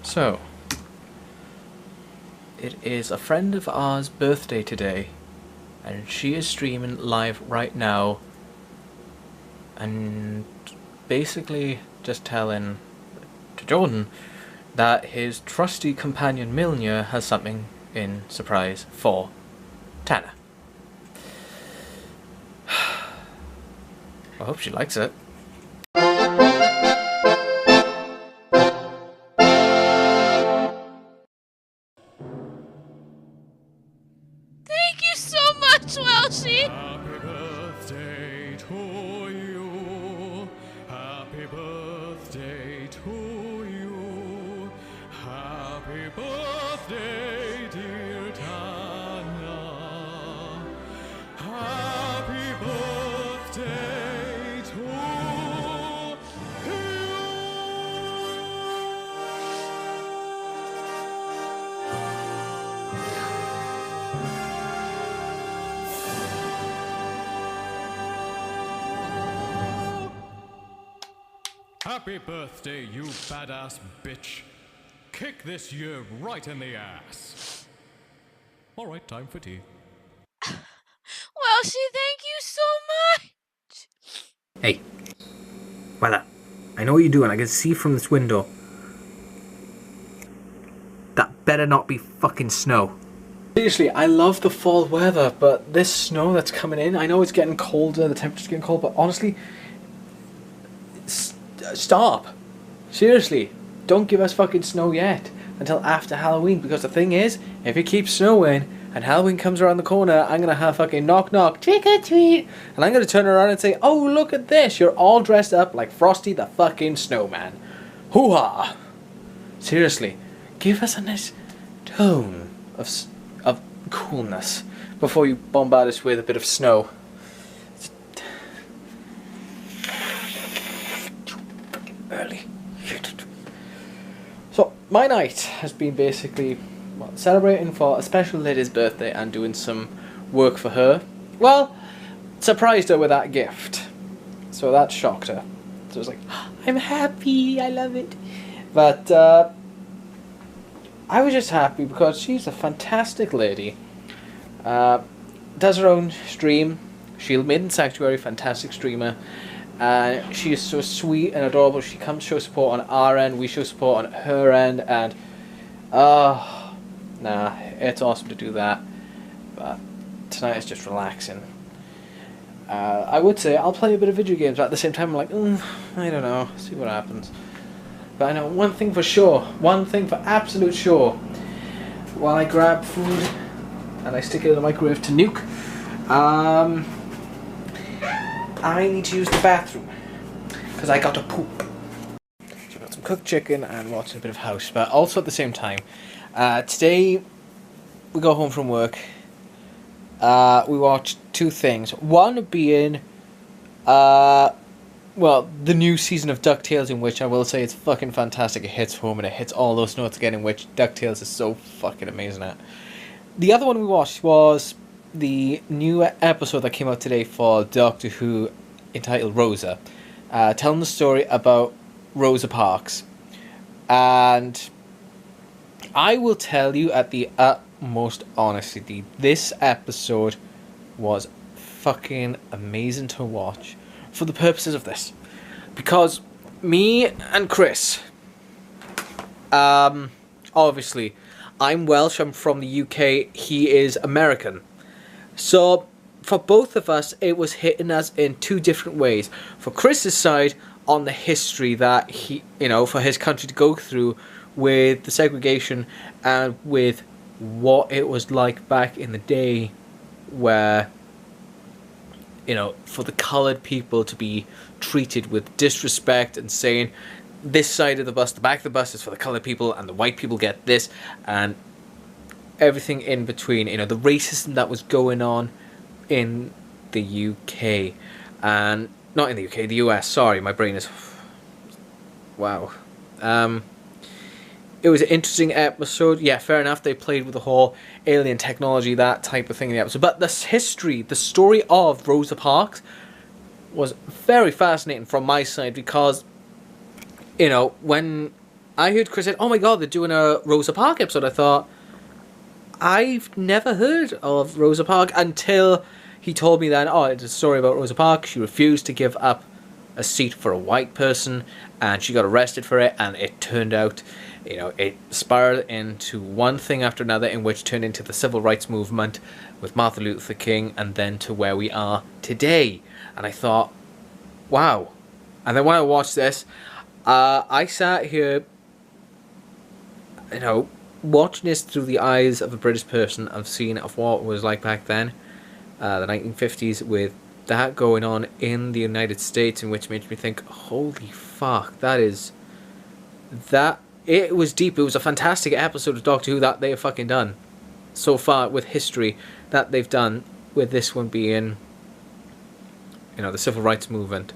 So, it is a friend of ours' birthday today, and she is streaming live right now, and basically just telling to Jordan that his trusty companion Milner has something in surprise for Tana. I hope she likes it. Thank you so much, Welshie! Happy birthday to you. Happy birthday to you. Happy birthday, dear Tana. Happy birthday to you. Happy birthday, you badass bitch. Kick this year right in the ass. Alright, time for tea. Welshie, thank you so much! Hey, Weather, I know what you're doing. I can see from this window. That better not be fucking snow. Seriously, I love the fall weather, but this snow that's coming in, I know it's getting colder, the temperature's getting cold, but honestly, stop. Seriously, don't give us fucking snow yet until after Halloween, because the thing is, if it keeps snowing and Halloween comes around the corner, I'm gonna have fucking knock knock, trick or treat, and I'm gonna turn around and say, oh, look at this, you're all dressed up like Frosty the fucking Snowman. Hoo-ha! Seriously, give us a nice tone of coolness before you bombard us with a bit of snow. Early. So my night has been basically celebrating for a special lady's birthday and doing some work for her. Well, surprised her with that gift, so that shocked her. So I was like, I'm happy, I love it. But I was just happy because she's a fantastic lady. Does her own stream. Shield Maiden Sanctuary, fantastic streamer. She is so sweet and adorable. She comes show support on our end, we show support on her end, and nah, it's awesome to do that. But tonight is just relaxing. I would say I'll play a bit of video games, but at the same time I'm like, I don't know, see what happens. But I know one thing for sure, one thing for absolute sure. While I grab food and I stick it in the microwave to nuke, I need to use the bathroom because I got to poop. So I got some cooked chicken and watching a bit of House, but also at the same time, today we got home from work. We watched two things. One being, the new season of DuckTales, in which I will say it's fucking fantastic. It hits home and it hits all those notes again, in which DuckTales is so fucking amazing at. The other one we watched was the new episode that came out today for Doctor Who, entitled Rosa, telling the story about Rosa Parks. And I will tell you at the utmost honesty, this episode was fucking amazing to watch for the purposes of this. Because me and Chris, obviously, I'm Welsh, I'm from the UK, he is American. So, for both of us, it was hitting us in two different ways. For Chris's side, on the history that he, for his country to go through with the segregation and with what it was like back in the day where, for the coloured people to be treated with disrespect and saying, this side of the bus, the back of the bus is for the coloured people and the white people get this, and everything in between, the racism that was going on in the UK, and not in the UK, the US, sorry, my brain is, wow. It was an interesting episode. Yeah, fair enough, they played with the whole alien technology, that type of thing in the episode, but this history, the story of Rosa Parks was very fascinating from my side, because you know, when I heard Chris said, "Oh my God, they're doing a Rosa Parks episode," I thought, I've never heard of Rosa Parks until he told me that, oh, it's a story about Rosa Parks. She refused to give up a seat for a white person, and she got arrested for it, and it turned out, you know, it spiraled into one thing after another, in which turned into the civil rights movement with Martin Luther King, and then to where we are today. And I thought, wow. And then when I watched this, I sat here, you know, watching this through the eyes of a British person. I've seen of what it was like back then, the 1950s, with that going on in the United States, in which made me think, holy fuck, it was deep. It was a fantastic episode of Doctor Who that they have fucking done so far, with history that they've done, with this one being, you know, the civil rights movement.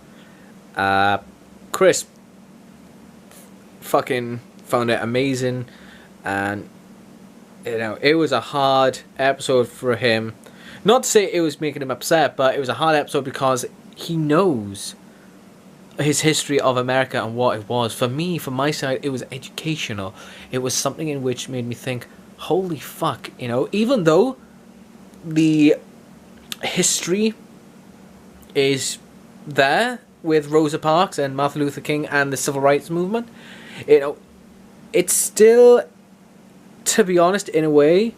Chris fucking found it amazing, and, you know, it was a hard episode for him. Not to say it was making him upset, but it was a hard episode because he knows his history of America and what it was. For me, from my side, it was educational. It was something in which made me think, holy fuck, you know, even though the history is there with Rosa Parks and Martin Luther King and the civil rights movement, you know, it's still, to be honest, in a way,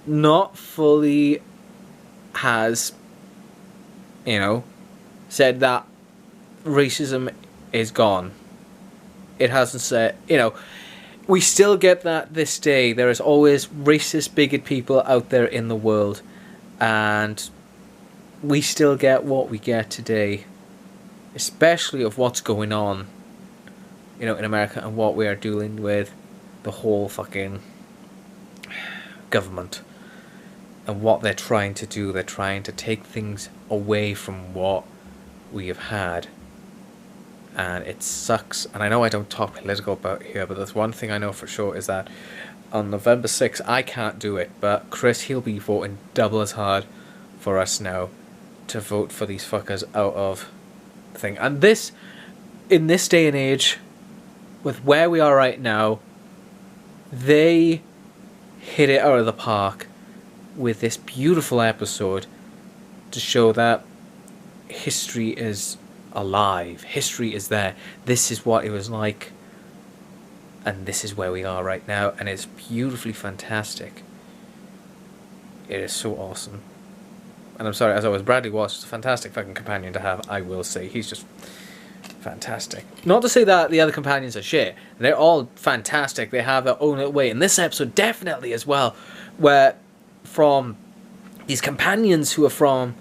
not fully has, you know, said that racism is gone. It hasn't said, you know, we still get that this day. There is always racist, bigot people out there in the world, and we still get what we get today, especially of what's going on, you know, in America, and what we are dealing with, the whole fucking government, and what they're trying to do. They're trying to take things away from what we have had, and it sucks. And I know I don't talk political about here, but there's one thing I know for sure, is that on November 6th, I can't do it, but Chris, he'll be voting double as hard for us now to vote for these fuckers out of the thing. And this, in this day and age, with where we are right now, they hit it out of the park with this beautiful episode to show that history is alive. History is there. This is what it was like, and this is where we are right now, and it's beautifully fantastic. It is so awesome. And I'm sorry, as always, Bradley Walsh is a fantastic fucking companion to have, I will say. He's just fantastic. Not to say that the other companions are shit. They're all fantastic. They have their own way. In this episode, definitely as well, where from these companions who are from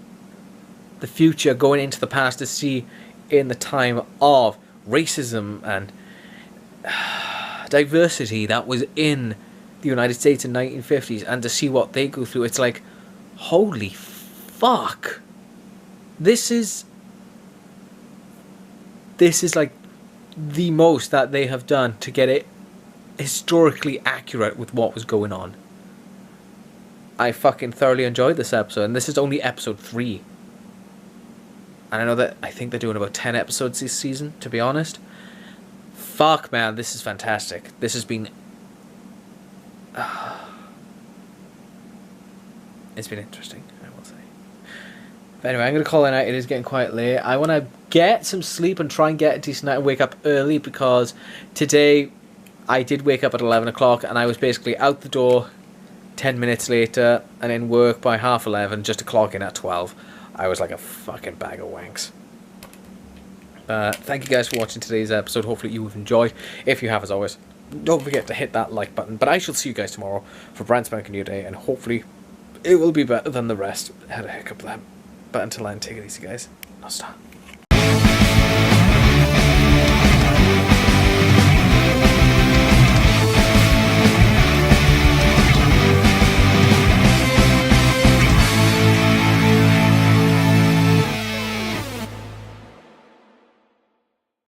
the future going into the past to see in the time of racism and diversity that was in the United States in 1950s, and to see what they go through, it's like, holy fuck, this is like the most that they have done to get it historically accurate with what was going on. I fucking thoroughly enjoyed this episode, and this is only episode 3. And I know that I think they're doing about 10 episodes this season, to be honest. Fuck, man, this is fantastic. This has been... it's been interesting, I will say. But anyway, I'm going to call it a night. It is getting quite late. I want to get some sleep and try and get a decent night and wake up early, because today I did wake up at 11 o'clock and I was basically out the door 10 minutes later and in work by 11:30 just to clock in at 12. I was like a fucking bag of wanks. Thank you guys for watching today's episode. Hopefully you have enjoyed. If you have, as always, don't forget to hit that like button. But I shall see you guys tomorrow for a brand spanking new day, and hopefully it will be better than the rest. I had a hiccup there. But until then, take it easy, guys. No stop.